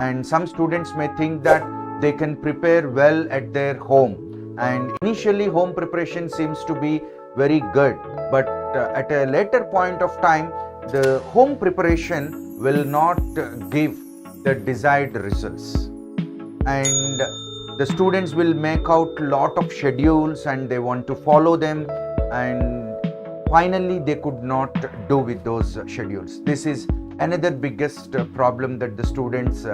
And some students may think that they can prepare well at their home, and initially home preparation seems to be very good, but at a later point of time the home preparation will not give the desired results, and the students will make out lot of schedules and they want to follow them, and finally they could not do with those schedules. This is another biggest problem that the students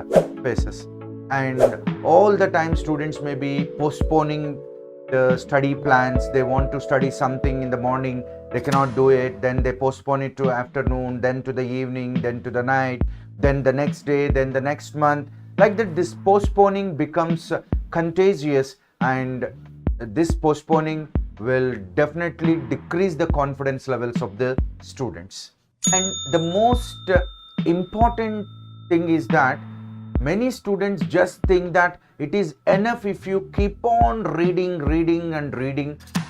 faces, and all the time students may be postponing the study plans. They want to study something in the morning, they cannot do it, then they postpone it to afternoon, then to the evening, then to the night, then the next day, then the next month. Like that, this postponing becomes contagious, and this postponing will definitely decrease the confidence levels of the students. And the most important thing is that many students just think that it is enough if you keep on reading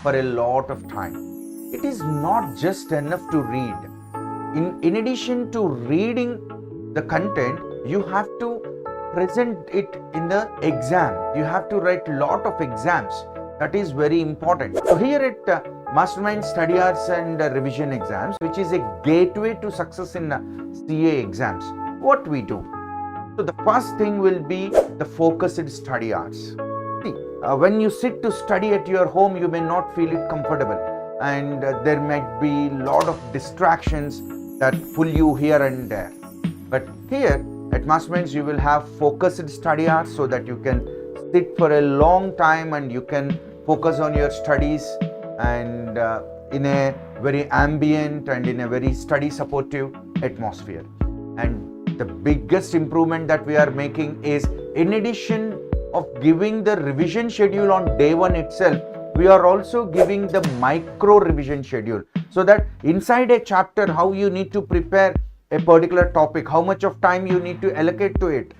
for a lot of time. It is not just enough to read. In addition to reading the content, you have to present it in the exam. You have to write lot of exams. That is very important. So here at Masterminds Study Hours and Revision Exams, which is a gateway to success in CA exams, what we do? So the first thing will be the focused study hours. See, when you sit to study at your home, you may not feel it comfortable, and there might be lot of distractions that pull you here and there. But here at Masterminds, you will have focused study hours so that you can sit for a long time and you can focus on your studies, and in a very ambient and in a very study supportive atmosphere. And the biggest improvement that we are making is, in addition of giving the revision schedule on day one itself, we are also giving the micro revision schedule, so that inside a chapter, how you need to prepare a particular topic, how much of time you need to allocate to it.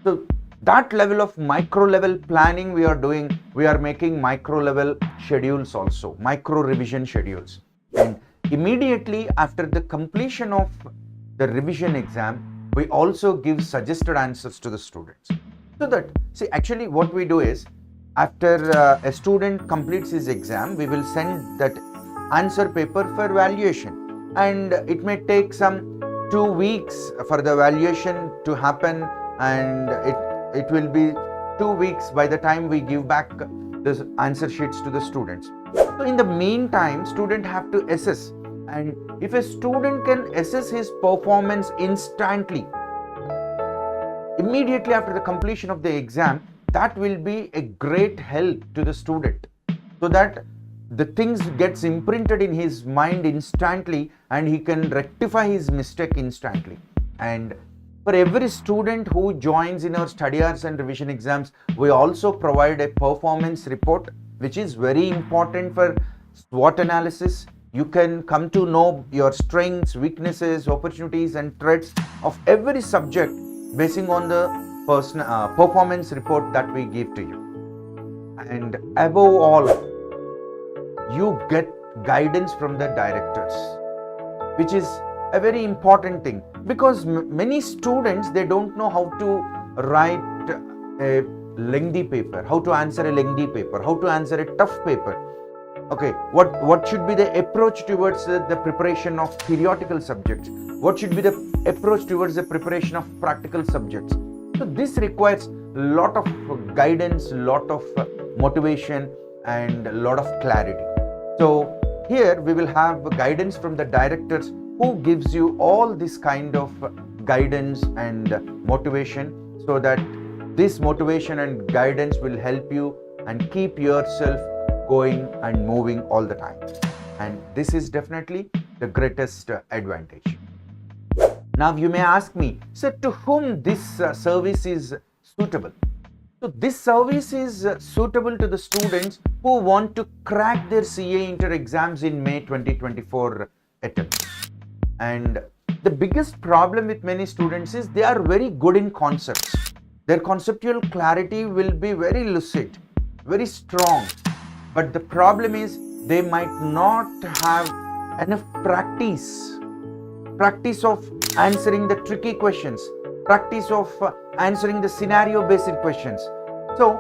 So that level of micro level planning we are doing. We are making micro level schedules also, micro revision schedules. And immediately after the completion of the revision exam, we also give suggested answers to the students. So that, see, actually what we do is, after a student completes his exam, we will send that answer paper for evaluation, and it may take some 2 weeks for the evaluation to happen, and it will be 2 weeks by the time we give back the answer sheets to the students. So in the meantime, students have to assess, and if a student can assess his performance instantly, immediately after the completion of the exam, that will be a great help to the student, so that the things gets imprinted in his mind instantly and he can rectify his mistake instantly. And for every student who joins in our study hours and revision exams, we also provide a performance report, which is very important for SWOT analysis. You can come to know your strengths, weaknesses, opportunities and threats of every subject basing on the performance report that we give to you. And above all, you get guidance from the directors, which is a very important thing, because many students, they don't know how to write a lengthy paper, how to answer a lengthy paper, how to answer a tough paper. Okay, what should be the approach towards the preparation of theoretical subjects? What should be the approach towards the preparation of practical subjects? So this requires a lot of guidance, lot of motivation and a lot of clarity. So here we will have guidance from the directors who gives you all this kind of guidance and motivation, so that this motivation and guidance will help you and keep yourself going and moving all the time. And this is definitely the greatest advantage. Now you may ask me, so to whom this service is suitable? So this service is suitable to the students who want to crack their CA Inter exams in May 2024 attempt. And the biggest problem with many students is they are very good in concepts. Their conceptual clarity will be very lucid, very strong. But the problem is they might not have enough practice of answering the tricky questions, practice of answering the scenario based questions. So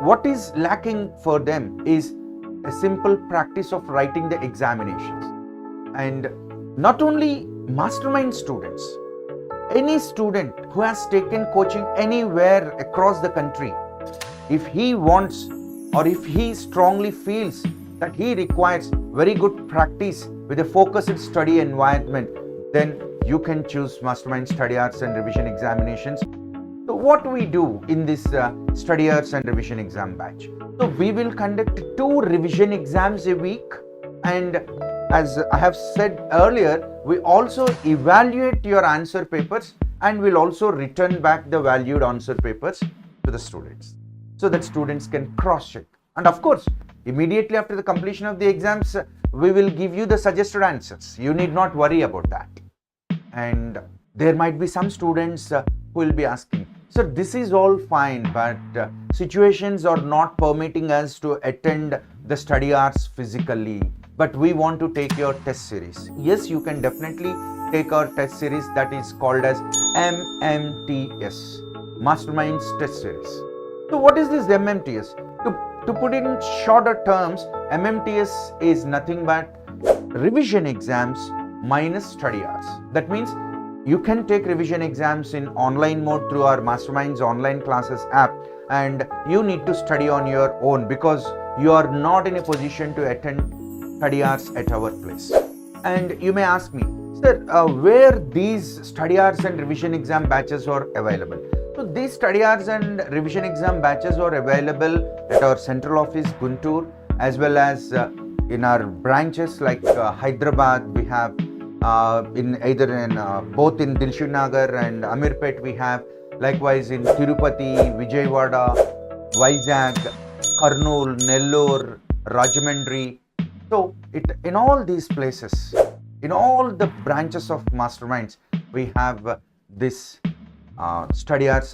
what is lacking for them is a simple practice of writing the examinations. And not only mastermind students, any student who has taken coaching anywhere across the country, if he wants or if he strongly feels that he requires very good practice with a focused study environment, then you can choose Mastermind Study Hours and Revision Examinations. So what do we do in this Study Hours and Revision Exam batch? So we will conduct 2 revision exams a week, and as I have said earlier, we also evaluate your answer papers and will also return back the valued answer papers to the students so that students can cross check. And of course, immediately after the completion of the exams, we will give you the suggested answers. You need not worry about that. And there might be some students who will be asking, so this is all fine, but situations are not permitting us to attend the study hours physically, but we want to take your test series. Yes, you can definitely take our test series that is called as MMTS, Masterminds Test Series. So what is this MMTS? To put it in shorter terms, MMTS is nothing but revision exams minus study hours. That means you can take revision exams in online mode through our Masterminds online classes app, and you need to study on your own because you are not in a position to attend study hours at our place. And you may ask me, sir, where these study hours and revision exam batches are available? So these study hours and revision exam batches are available at our central office, Guntur, as well as in our branches like Hyderabad. We have both in Dilshad Nagar and Amirpet we have, likewise in Tirupati, Vijayawada, Vizag, Kurnool, Nellore, Rajahmundry. So in all these places, in all the branches of Masterminds, we have this study hours and